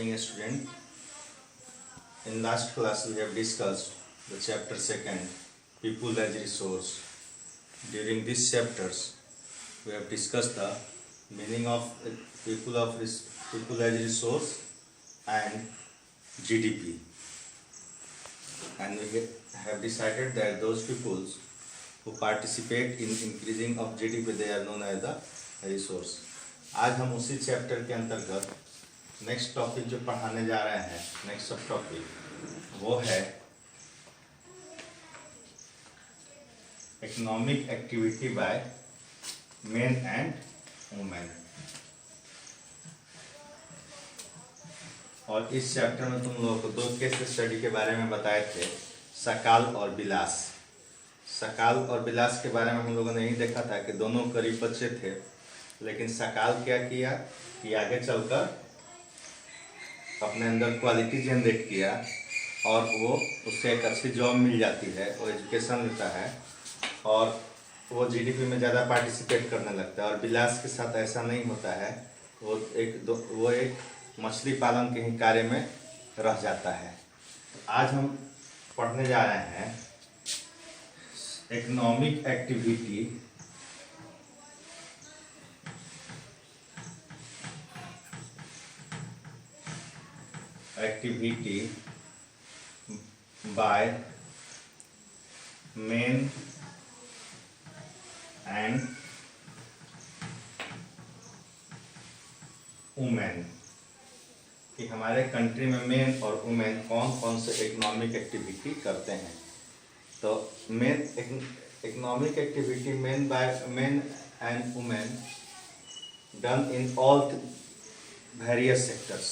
evening, student. In last class we have discussed the chapter 2, people as resource. During these chapters we have discussed the meaning of people as resource and GDP, and we have decided that those peoples who participate in increasing of GDP, they are known as the resource. आज हम उसी chapter के अंतर्गत next topic जो पढ़ाने जा रहे हैं, नेक्स्ट सब टॉपिक वो है economic activity by main and women. और इस चैप्टर में तुम लोगों को दो केस स्टडी के बारे में बताए थे, सकाल और बिलास। सकाल और बिलास के बारे में हम लोगों ने यही देखा था कि दोनों करीब बच्चे थे, लेकिन सकाल क्या किया कि आगे चलकर अपने अंदर क्वालिटी जनरेट किया और वो उससे एक अच्छी जॉब मिल जाती है, वो एजुकेशन लेता है और वो जीडीपी में ज़्यादा पार्टिसिपेट करने लगता है। और बिलास के साथ ऐसा नहीं होता है, वो एक मछली पालन के ही कार्य में रह जाता है। आज हम पढ़ने जा रहे हैं economic activity by main and women, कि हमारे कंट्री में मेन और वुमेन कौन कौन से इकोनॉमिक एक्टिविटी करते हैं। तो main economic activity main and women done in all various sectors.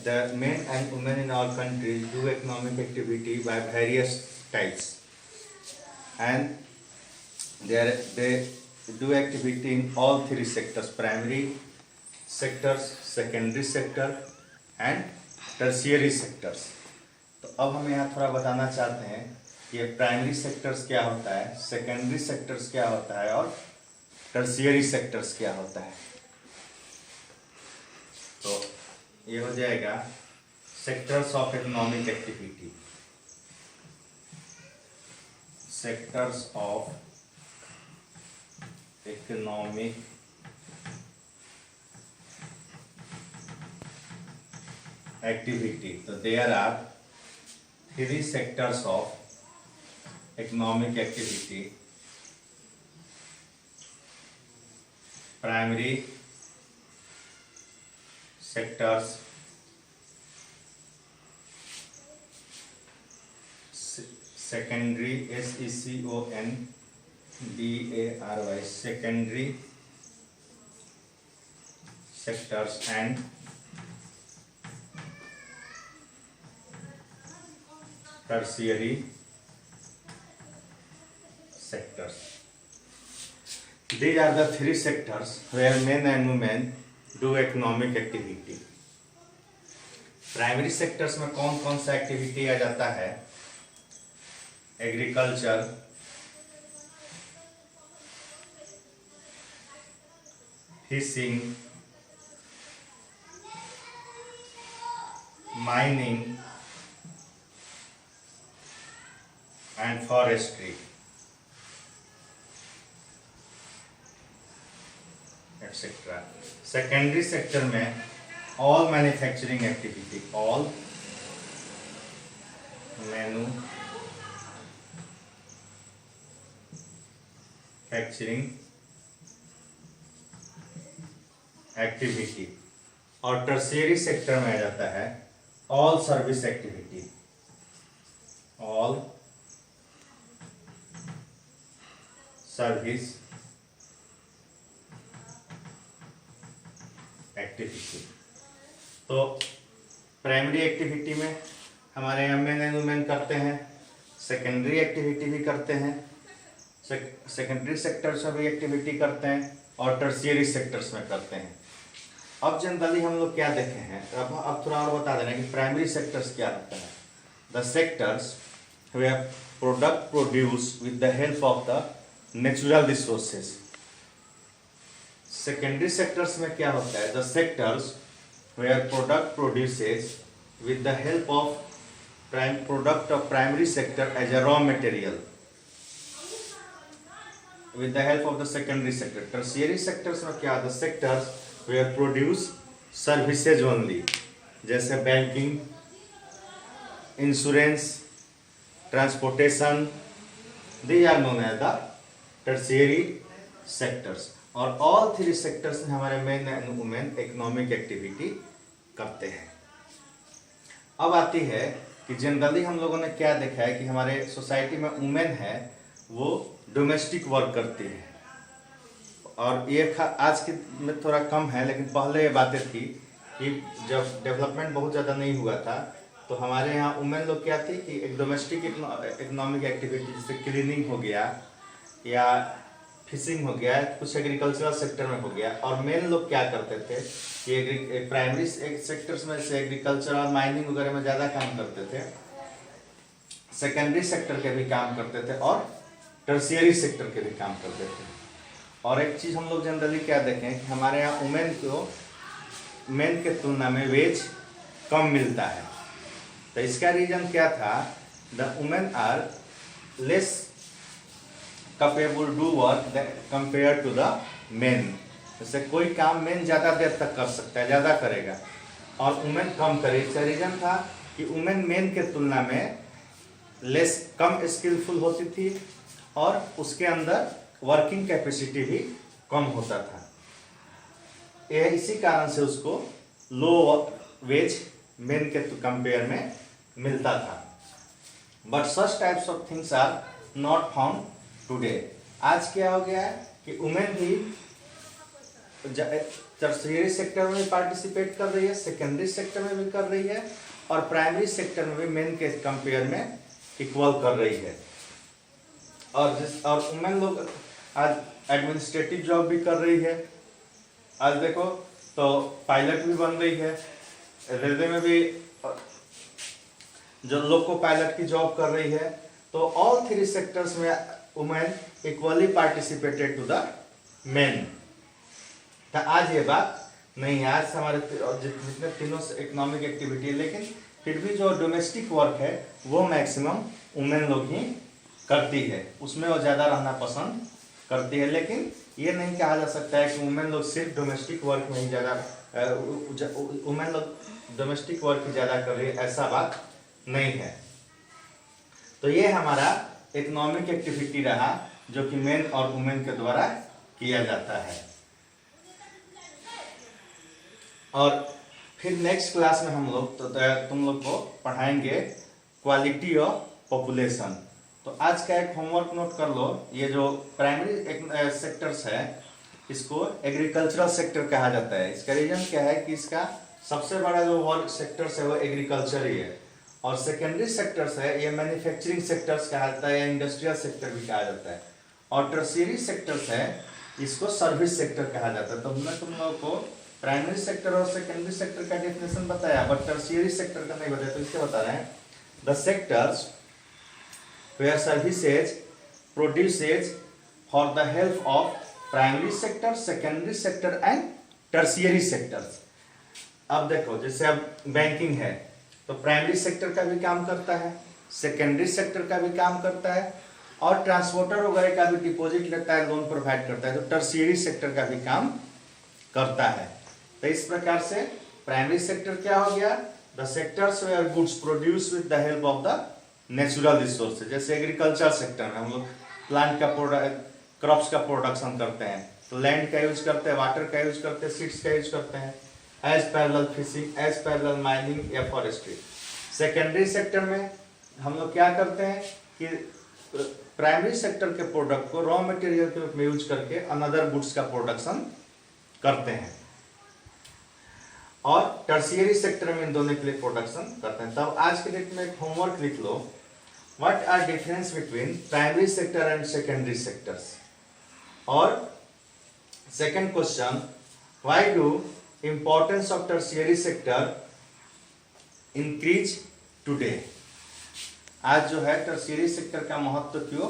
The men and women in our country do economic activity by various types, and they do activity in all three sectors: primary sectors, secondary sector and tertiary sectors. तो अब हम यहाँ थोड़ा बताना चाहते हैं कि primary sectors क्या होता है, सेकेंडरी सेक्टर्स क्या होता है और टर्शियरी सेक्टर्स क्या होता है। तो ये हो जाएगा sectors of economic activity. Sectors of economic activity. तो there are three sectors of economic activity: primary sectors, secondary secondary secondary sectors and tertiary sectors. These are the three sectors where men and women do economic activity. Primary sectors में कौन कौन सा activity आ जाता है? Agriculture, fishing, mining and forestry, etc. Secondary sector में all manufacturing activity, all manufacturing activity। और tertiary sector में आ जाता है all service activity, all service activity. तो प्राइमरी एक्टिविटी में हमारे यहाँ मेन एंड वुमेन करते हैं, सेकेंडरी एक्टिविटी भी करते हैं, सेकेंडरी सेक्टर्स में भी एक्टिविटी करते हैं और टर्शियरी सेक्टर्स में करते हैं। अब जनरली हम लोग क्या देखे हैं, अब थोड़ा और बता देना कि प्राइमरी सेक्टर्स क्या होता है। The sectors where product produce with the help of the natural resources. Secondary sectors में क्या होता है? The sectors where product produces with the help of product of primary sector as a raw material with the help of the secondary sector. Tertiary sectors में क्या the sectors where produce services only, जैसे banking, insurance, transportation, these are known as the tertiary sectors. और all three sectors में हमारे main and women economic activity करते हैं। अब आती है कि जनरली हम लोगों ने क्या देखा है कि हमारे सोसाइटी में वुमेन है वो डोमेस्टिक वर्क करती है, और ये आज के में थोड़ा कम है, लेकिन पहले ये बातें थी कि जब डेवलपमेंट बहुत ज़्यादा नहीं हुआ था तो हमारे यहाँ वुमेन लोग क्या थी कि एक डोमेस्टिक इकोनॉमिक एक्टिविटी जैसे क्लीनिंग हो गया या फिशिंग हो गया, कुछ एग्रीकल्चरल सेक्टर में हो गया, और मेन लोग क्या करते थे कि प्राइमरी सेक्टर्स में से एग्रीकल्चर और माइनिंग वगैरह में ज़्यादा काम करते थे, सेकेंडरी सेक्टर के भी काम करते थे और टर्शियरी सेक्टर के भी काम करते थे। और एक चीज़ हम लोग जनरली क्या देखें कि हमारे यहाँ वुमेन को मेन के तुलना में वेज कम मिलता है। तो इसका रीज़न क्या था? The women are less capable do work compare to the men. जैसे कोई काम मेन ज़्यादा देर तक कर सकता है, ज़्यादा करेगा, और वुमेन कम करे। इसका रीज़न था कि वुमेन मेन के तुलना में लेस कम स्किलफुल होती थी और उसके अंदर वर्किंग कैपेसिटी भी कम होता था। यह इसी कारण से उसको लो वेज मेन के कंपेयर में मिलता था। But such types of things are not found today. आज क्या हो गया है कि वुमेन भी टर्शियरी सेक्टर में भी पार्टिसिपेट कर रही है, सेकेंडरी सेक्टर में भी कर रही है, और प्राइमरी सेक्टर में भी मेन के कंपेयर में इक्वल कर रही है। और वुमेन लोग आज एडमिनिस्ट्रेटिव जॉब भी कर रही है। आज देखो तो पायलट भी बन रही है, रेलवे में भी जो लोको पायलट की जॉब कर रही है। तो ऑल थ्री सेक्टर्स में women equally participated to the men. तो आज ये बात नहीं है, आज हमारे जितने तीनों इकोनॉमिक एक्टिविटी है, लेकिन फिर भी जो डोमेस्टिक वर्क है वो मैक्सिमम वुमेन लोग ही करती है, उसमें वो ज़्यादा रहना पसंद करती है। लेकिन ये नहीं कहा जा सकता है कि वुमेन लोग सिर्फ डोमेस्टिक वर्क में ही ज़्यादा वुमेन लोग डोमेस्टिक वर्क ही ज़्यादा कर रही है, ऐसा बात नहीं है। तो ये हमारा इकोनॉमिक एक्टिविटी रहा जो कि मेन और वुमेन के द्वारा किया जाता है। और फिर नेक्स्ट क्लास में हम लोग तुम लोग को पढ़ाएंगे क्वालिटी ऑफ पॉपुलेशन। तो आज का एक होमवर्क नोट कर लो, ये जो प्राइमरी सेक्टर्स है इसको एग्रीकल्चरल सेक्टर कहा जाता है। इसका रीजन क्या है कि इसका सबसे बड़ा जो वर्क सेक्टर्स है वो एग्रीकल्चर ही है, और सेकेंडरी सेक्टर्स है ये मैन्युफैक्चरिंग सेक्टर्स कहा जाता है या इंडस्ट्रियल सेक्टर भी कहा जाता है, और टर्शियरी सेक्टर्स है इसको सर्विस सेक्टर कहा जाता है। तो हमने तुम लोगों को प्राइमरी सेक्टर और सेकेंडरी सेक्टर का डेफिनेशन बताया, बट टर्शियरी सेक्टर का नहीं बताया। तो इसके बता रहे हैं the sectors where services produces for the help of primary sector, secondary sector and tertiary sectors। अब देखो जैसे अब बैंकिंग है तो प्राइमरी सेक्टर का भी काम करता है, सेकेंडरी सेक्टर का भी काम करता है, और ट्रांसपोर्टर वगैरह का भी डिपॉजिट लेता है, लोन प्रोवाइड करता है, तो टर्शियरी सेक्टर का भी काम करता है। तो इस प्रकार से प्राइमरी सेक्टर क्या हो गया? The sectors where goods produce with the help of the natural resources. जैसे एग्रीकल्चर सेक्टर में हम लोग प्लांट का क्रॉप्स का प्रोडक्शन करते हैं, तो लैंड का यूज करते हैं, वाटर का यूज करते हैं, सीड्स का यूज करते हैं, as parallel fishing, as parallel mining या फॉरेस्ट्री। सेकेंडरी सेक्टर में हम लोग क्या करते हैं कि प्राइमरी सेक्टर के प्रोडक्ट को रॉ मटेरियल के रूप में यूज करके अनदर गुड्स का प्रोडक्शन करते हैं, और टर्शियरी सेक्टर में इन दोनों के लिए प्रोडक्शन करते हैं। तब आज के डेट में एक होमवर्क लिख लो, what are difference between primary sector and secondary sectors. और second question, why do importance of tertiary sector increase today. आज जो है टर्शियरी सेक्टर का महत्व क्यों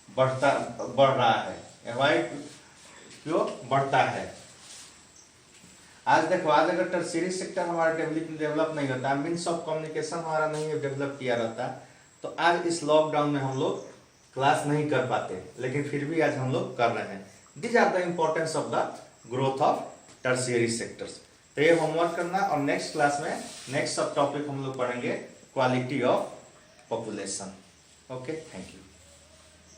बढ़ रहा है, व्हाई क्यों बढ़ता है। आज देखो, आज अगर टर्शियरी सेक्टर हमारा डेवलप नहीं होता, मीन्स ऑफ कम्युनिकेशन हमारा नहीं डेवलप किया रहता, तो आज इस लॉकडाउन में हम लोग क्लास नहीं कर पाते, लेकिन फिर भी आज हम लोग कर रहे हैं। These are the importance of the growth of tertiary sectors. तो ये होमवर्क करना, और नेक्स्ट क्लास में नेक्स्ट सब टॉपिक हम लोग पढ़ेंगे quality of population. Okay, thank you.